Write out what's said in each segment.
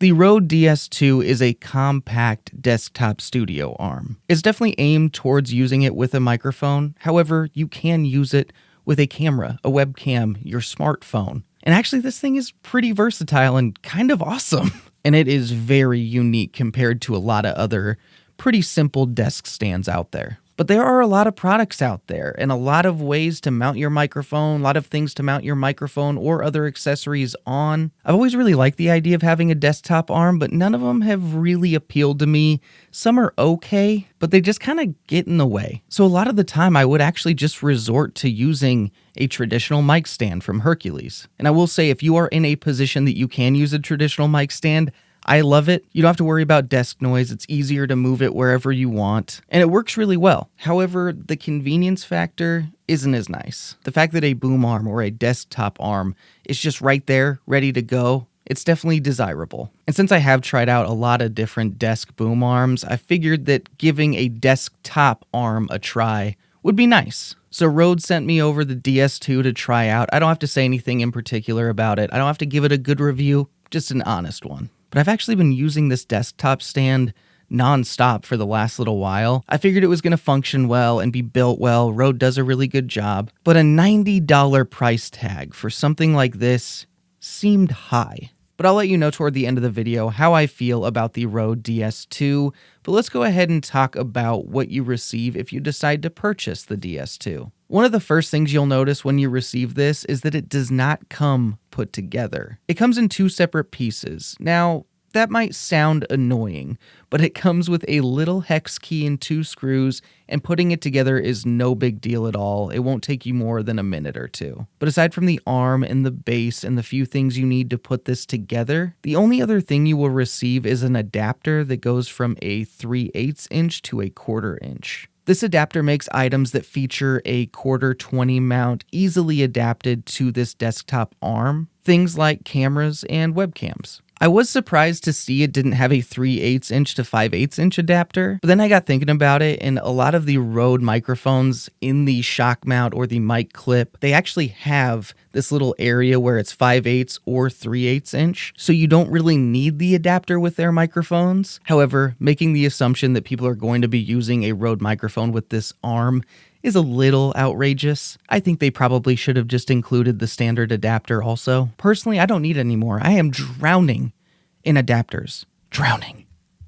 The Røde DS2 is a compact desktop studio arm. It's definitely aimed towards using it with a microphone. However, you can use it with a camera, a webcam, your smartphone. And actually, this thing is pretty versatile and kind of awesome. And it is very unique compared to a lot of other pretty simple desk stands out there. But there are a lot of products out there and a lot of ways to mount your microphone, a lot of things to mount your microphone or other accessories on. I've always really liked the idea of having a desktop arm, but none of them have really appealed to me. Some are okay, but they just kind of get in the way. So a lot of the time I would actually just resort to using a traditional mic stand from Hercules. And I will say, if you are in a position that you can use a traditional mic stand, I love it. You don't have to worry about desk noise. It's easier to move it wherever you want, and it works really well. However, the convenience factor isn't as nice. The fact that a boom arm or a desktop arm is just right there, ready to go, it's definitely desirable. And since I have tried out a lot of different desk boom arms, I figured that giving a desktop arm a try would be nice. So Rode sent me over the DS2 to try out. I don't have to say anything in particular about it. I don't have to give it a good review, just an honest one. But I've actually been using this desktop stand non-stop for the last little while. I figured it was going to function well and be built well. Rode does a really good job. But a $90 price tag for something like this seemed high. But I'll let you know toward the end of the video how I feel about the Rode DS2. But let's go ahead and talk about what you receive if you decide to purchase the DS2. One of the first things you'll notice when you receive this is that it does not come put together. It comes in two separate pieces. Now, that might sound annoying, but it comes with a little hex key and two screws, and putting it together is no big deal at all. It won't take you more than a minute or two. But aside from the arm and the base and the few things you need to put this together, the only other thing you will receive is an adapter that goes from a 3/8 inch to a 1/4 inch. This adapter makes items that feature a 1/4 20 mount easily adapted to this desktop arm, things like cameras and webcams. I was surprised to see it didn't have a 3/8 inch to 5/8 inch adapter, but then I got thinking about it, and a lot of the Rode microphones in the shock mount or the mic clip, they actually have this little area where it's 5/8 or 3/8 inch, so you don't really need the adapter with their microphones. However, making the assumption that people are going to be using a Rode microphone with this arm is a little outrageous. I think they probably should have just included the standard adapter also. Personally, I don't need any more. I am drowning in adapters. Drowning.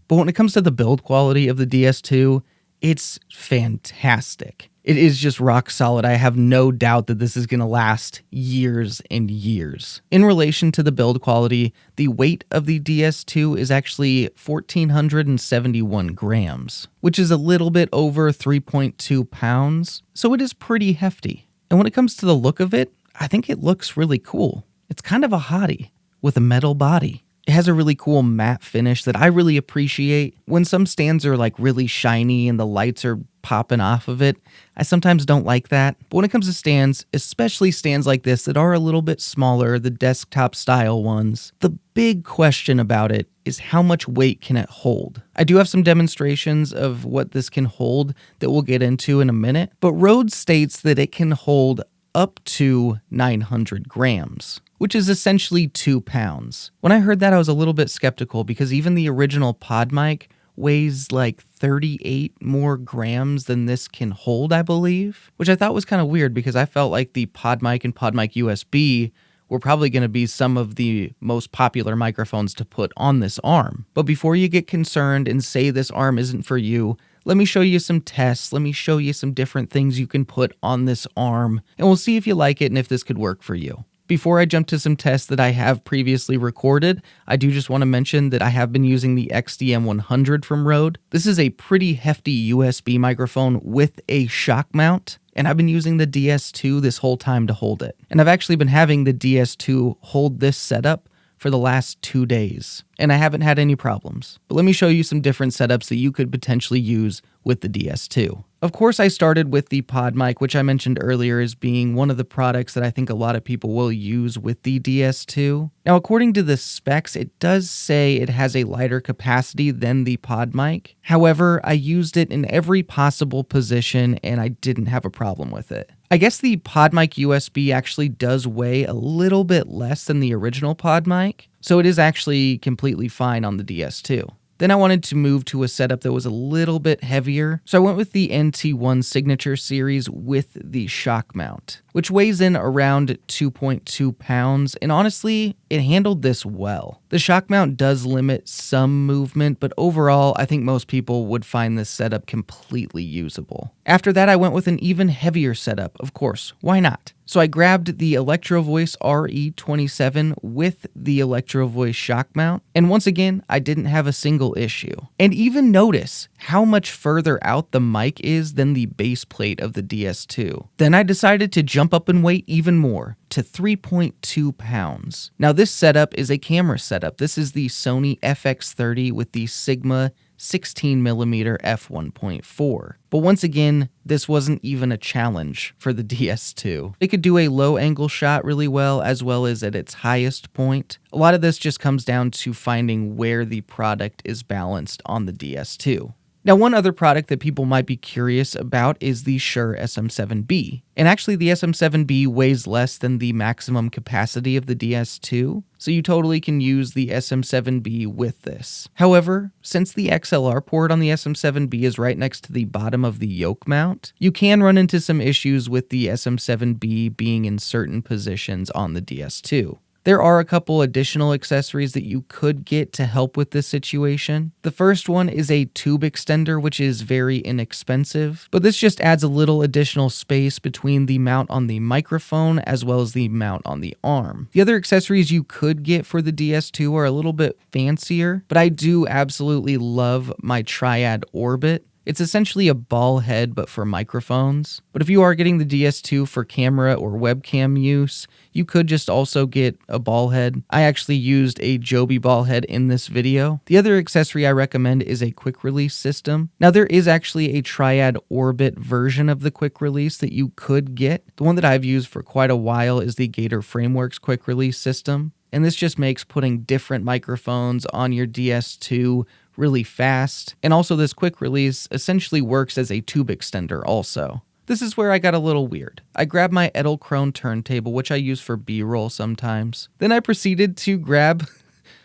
But when it comes to the build quality of the DS2, it's fantastic. It is just rock solid. I have no doubt that this is going to last years and years. In relation to the build quality, the weight of the DS2 is actually 1,471 grams, which is a little bit over 3.2 pounds, so it is pretty hefty. And when it comes to the look of it, I think it looks really cool. It's kind of a hottie with a metal body. It has a really cool matte finish that I really appreciate. When some stands are like really shiny and the lights are popping off of it, I sometimes don't like that. But when it comes to stands, especially stands like this that are a little bit smaller, the desktop style ones, the big question about it is how much weight can it hold? I do have some demonstrations of what this can hold that we'll get into in a minute, but Rode states that it can hold up to 900 grams, which is essentially 2 pounds. When I heard that, I was a little bit skeptical because even the original pod mic weighs like 38 more grams than this can hold, I believe, which I thought was kind of weird because I felt like the pod mic and pod mic USB were probably going to be some of the most popular microphones to put on this arm. But before you get concerned and say this arm isn't for you, let me show you some tests. Let me show you some different things you can put on this arm, and we'll see if you like it and if this could work for you. Before I jump to some tests that I have previously recorded, I do just want to mention that I have been using the XDM100 from Rode. This is a pretty hefty USB microphone with a shock mount, and I've been using the DS2 this whole time to hold it. And I've actually been having the DS2 hold this setup for the last 2 days, and I haven't had any problems. But let me show you some different setups that you could potentially use with the DS2. Of course, I started with the pod mic, which I mentioned earlier as being one of the products that I think a lot of people will use with the DS2. Now, according to the specs, it does say it has a lighter capacity than the pod mic. However, I used it in every possible position and I didn't have a problem with it. I guess the pod mic USB actually does weigh a little bit less than the original pod mic, so it is actually completely fine on the DS2. Then I wanted to move to a setup that was a little bit heavier, so I went with the NT1 Signature series with the shock mount, which weighs in around 2.2 pounds, and honestly, it handled this well. The shock mount does limit some movement, but overall, I think most people would find this setup completely usable. After that, I went with an even heavier setup, of course, why not? So I grabbed the Electro Voice RE27 with the Electro Voice shock mount, and once again, I didn't have a single issue. And even notice how much further out the mic is than the base plate of the DS2. Then I decided to jump up in weight even more, to 3.2 pounds. Now this setup is a camera setup. This is the Sony FX30 with the Sigma 16mm f1.4. But once again, this wasn't even a challenge for the DS2. It could do a low angle shot really well as at its highest point. A lot of this just comes down to finding where the product is balanced on the DS2. Now, one other product that people might be curious about is the Shure SM7B. And actually, the SM7B weighs less than the maximum capacity of the DS2, so you totally can use the SM7B with this. However, since the XLR port on the SM7B is right next to the bottom of the yoke mount, you can run into some issues with the SM7B being in certain positions on the DS2. There are a couple additional accessories that you could get to help with this situation. The first one is a tube extender, which is very inexpensive, but this just adds a little additional space between the mount on the microphone as well as the mount on the arm. The other accessories you could get for the DS2 are a little bit fancier, but I do absolutely love my Triad Orbit. It's essentially a ball head, but for microphones. But if you are getting the DS2 for camera or webcam use, you could just also get a ball head. I actually used a Joby ball head in this video. The other accessory I recommend is a quick release system. Now there is actually a Triad Orbit version of the quick release that you could get. The one that I've used for quite a while is the Gator Frameworks quick release system. And this just makes putting different microphones on your DS2 really fast, and also this quick release essentially works as a tube extender also. This is where I got a little weird. I grabbed my Edelkrone turntable, which I use for B-roll sometimes. Then I proceeded to grab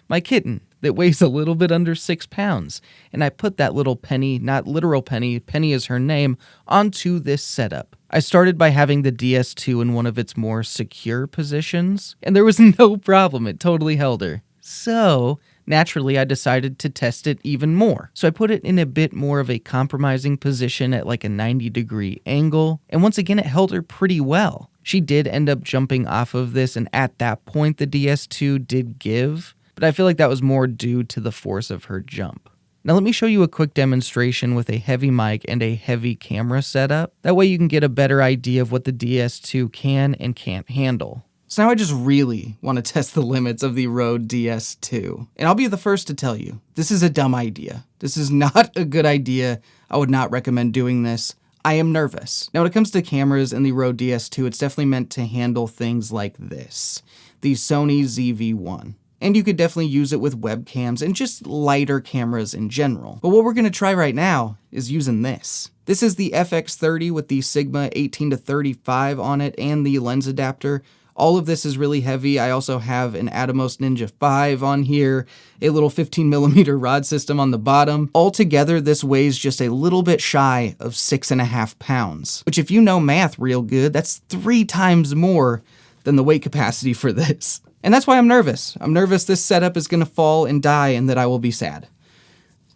my kitten that weighs a little bit under 6 pounds, and I put that little Penny, not literal Penny, Penny is her name, onto this setup. I started by having the DS2 in one of its more secure positions, and there was no problem, it totally held her. So naturally, I decided to test it even more. So I put it in a bit more of a compromising position at like a 90-degree angle, and once again, it held her pretty well. She did end up jumping off of this, and at that point, the DS2 did give, but I feel like that was more due to the force of her jump. Now let me show you a quick demonstration with a heavy mic and a heavy camera setup. That way you can get a better idea of what the DS2 can and can't handle. So now I just really want to test the limits of the Røde DS2. And I'll be the first to tell you, this is a dumb idea. This is not a good idea. I would not recommend doing this. I am nervous. Now when it comes to cameras in the Røde DS2, it's definitely meant to handle things like this, the Sony ZV-1. And you could definitely use it with webcams and just lighter cameras in general. But what we're going to try right now is using this. This is the FX30 with the Sigma 18-35 on it and the lens adapter. All of this is really heavy. I also have an Atomos Ninja 5 on here, a little 15mm rod system on the bottom. Altogether, this weighs just a little bit shy of 6.5 pounds, which if you know math real good, that's 3 times more than the weight capacity for this. And that's why I'm nervous. I'm nervous this setup is gonna fall and die and that I will be sad.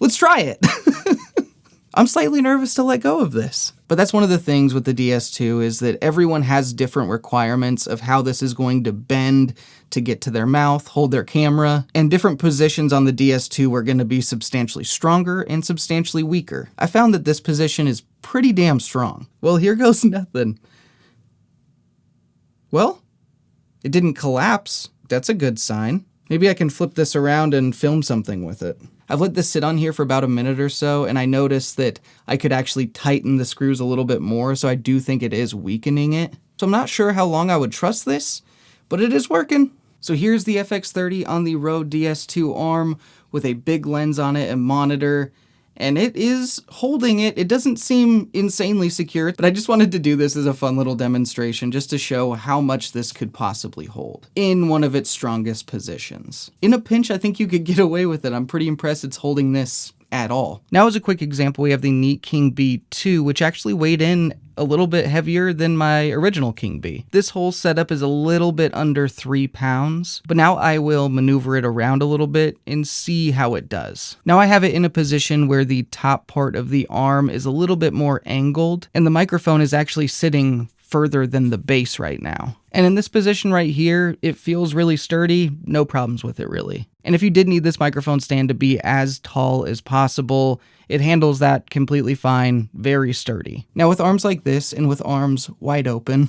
Let's try it. I'm slightly nervous to let go of this. But that's one of the things with the DS2 is that everyone has different requirements of how this is going to bend to get to their mouth, hold their camera, and different positions on the DS2 are going to be substantially stronger and substantially weaker. I found that this position is pretty damn strong. Well, here goes nothing. Well, it didn't collapse. That's a good sign. Maybe I can flip this around and film something with it. I've let this sit on here for about a minute or so, and I noticed that I could actually tighten the screws a little bit more, so I do think it is weakening it. So I'm not sure how long I would trust this, but it is working. So here's the FX30 on the Røde DS2 arm with a big lens on it and monitor, and it is holding it. It doesn't seem insanely secure, but I just wanted to do this as a fun little demonstration just to show how much this could possibly hold in one of its strongest positions. In a pinch, I think you could get away with it. I'm pretty impressed it's holding this at all. Now, as a quick example, we have the Neat King B2, which actually weighed in a little bit heavier than my original King B. This whole setup is a little bit under 3 pounds, but now I will maneuver it around a little bit and see how it does. Now I have it in a position where the top part of the arm is a little bit more angled, and the microphone is actually sitting further than the base right now. And in this position right here, it feels really sturdy, no problems with it really. And if you did need this microphone stand to be as tall as possible, it handles that completely fine, very sturdy. Now with arms like this and with arms wide open,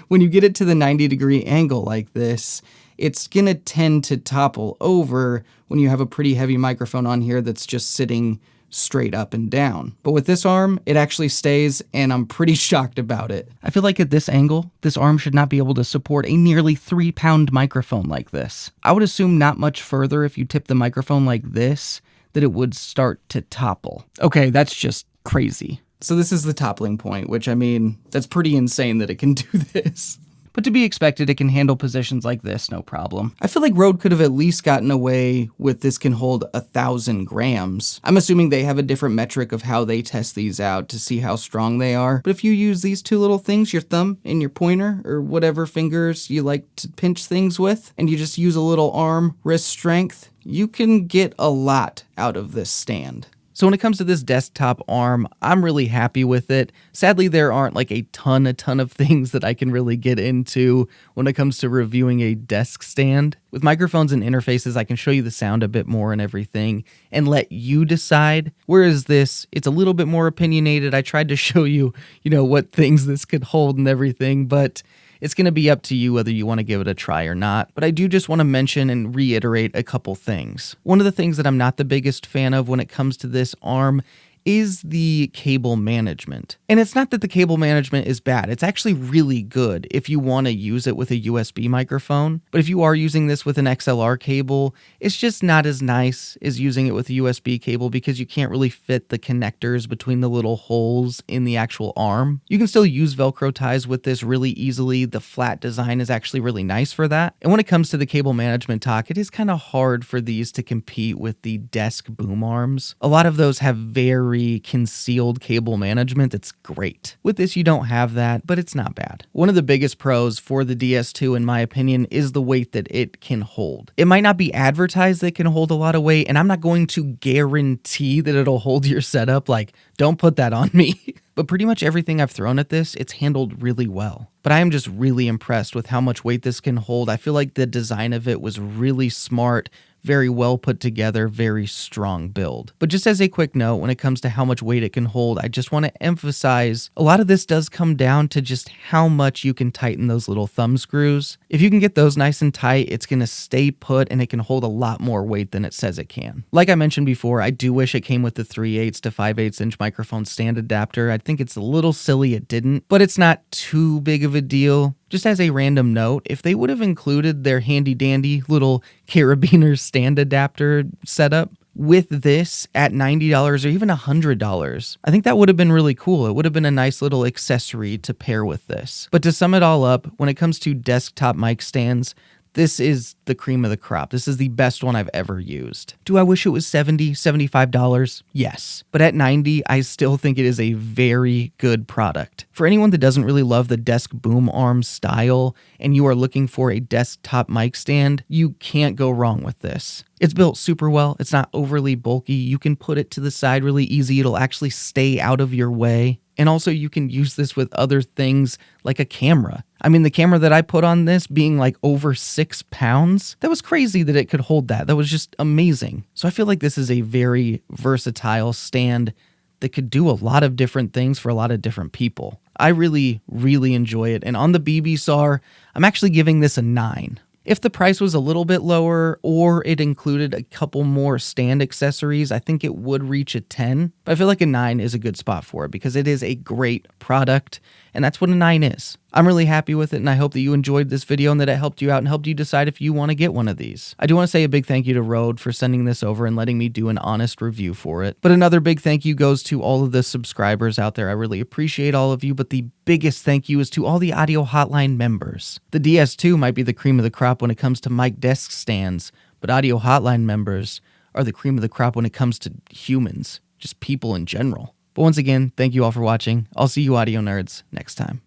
when you get it to the 90-degree angle like this, it's gonna tend to topple over when you have a pretty heavy microphone on here that's just sitting straight up and down. But with this arm, it actually stays, and I'm pretty shocked about it. I feel like at this angle, this arm should not be able to support a nearly 3-pound microphone like this. I would assume not much further if you tip the microphone like this, that it would start to topple. Okay, that's just crazy. So this is the toppling point, which I mean, that's pretty insane that it can do this. But to be expected, it can handle positions like this, no problem. I feel like Rode could have at least gotten away with this can hold 1,000 grams. I'm assuming they have a different metric of how they test these out to see how strong they are. But if you use these two little things, your thumb and your pointer, or whatever fingers you like to pinch things with, and you just use a little arm, wrist strength, you can get a lot out of this stand. So when it comes to this desktop arm, I'm really happy with it. Sadly, there aren't like a ton of things that I can really get into when it comes to reviewing a desk stand. With microphones and interfaces, I can show you the sound a bit more and everything and let you decide. Whereas this, it's a little bit more opinionated. I tried to show you, what things this could hold and everything, but it's going to be up to you whether you want to give it a try or not, but I do just want to mention and reiterate a couple things. One of the things that I'm not the biggest fan of when it comes to this arm is the cable management. And it's not that the cable management is bad. It's actually really good if you want to use it with a USB microphone. But if you are using this with an XLR cable, it's just not as nice as using it with a USB cable because you can't really fit the connectors between the little holes in the actual arm. You can still use Velcro ties with this really easily. The flat design is actually really nice for that. And when it comes to the cable management talk, it is kind of hard for these to compete with the desk boom arms. A lot of those have very concealed cable management. It's great. With this, you don't have that, but it's not bad. One of the biggest pros for the DS2, in my opinion, is the weight that it can hold. It might not be advertised that it can hold a lot of weight, and I'm not going to guarantee that it'll hold your setup. Like, don't put that on me. But pretty much everything I've thrown at this, it's handled really well. But I am just really impressed with how much weight this can hold. I feel like the design of it was really smart, very well put together, very strong build. But just as a quick note, when it comes to how much weight it can hold, I just want to emphasize a lot of this does come down to just how much you can tighten those little thumb screws. If you can get those nice and tight, it's going to stay put and it can hold a lot more weight than it says it can. Like I mentioned before, I do wish it came with the 3/8 to 5/8 inch microphone stand adapter. I think it's a little silly it didn't, but it's not too big of a deal. Just as a random note, if they would have included their handy dandy little carabiner stand adapter setup with this at $90 or even $100, I think that would have been really cool. It would have been a nice little accessory to pair with this. But to sum it all up, when it comes to desktop mic stands, this is the cream of the crop. This is the best one I've ever used. Do I wish it was $70, $75? Yes. But at $90, I still think it is a very good product. For anyone that doesn't really love the desk boom arm style and you are looking for a desktop mic stand, you can't go wrong with this. It's built super well. It's not overly bulky. You can put it to the side really easy. It'll actually stay out of your way. And also you can use this with other things like a camera. I mean, the camera that I put on this being like over 6 pounds, that was crazy that it could hold that. That was just amazing. So I feel like this is a very versatile stand that could do a lot of different things for a lot of different people. I really, really enjoy it. And on the BBSAR, I'm actually giving this a 9. If the price was a little bit lower or it included a couple more stand accessories, I think it would reach a 10. But I feel like a 9 is a good spot for it because it is a great product And that's what a 9 is. I'm really happy with it, and I hope that you enjoyed this video and that it helped you out and helped you decide if you want to get one of these. I do want to say a big thank you to Rode for sending this over and letting me do an honest review for it. But another big thank you goes to all of the subscribers out there. I really appreciate all of you, but the biggest thank you is to all the Audio Hotline members. The DS2 might be the cream of the crop when it comes to mic desk stands, but Audio Hotline members are the cream of the crop when it comes to humans, just people in general. But once again, thank you all for watching. I'll see you audio nerds next time.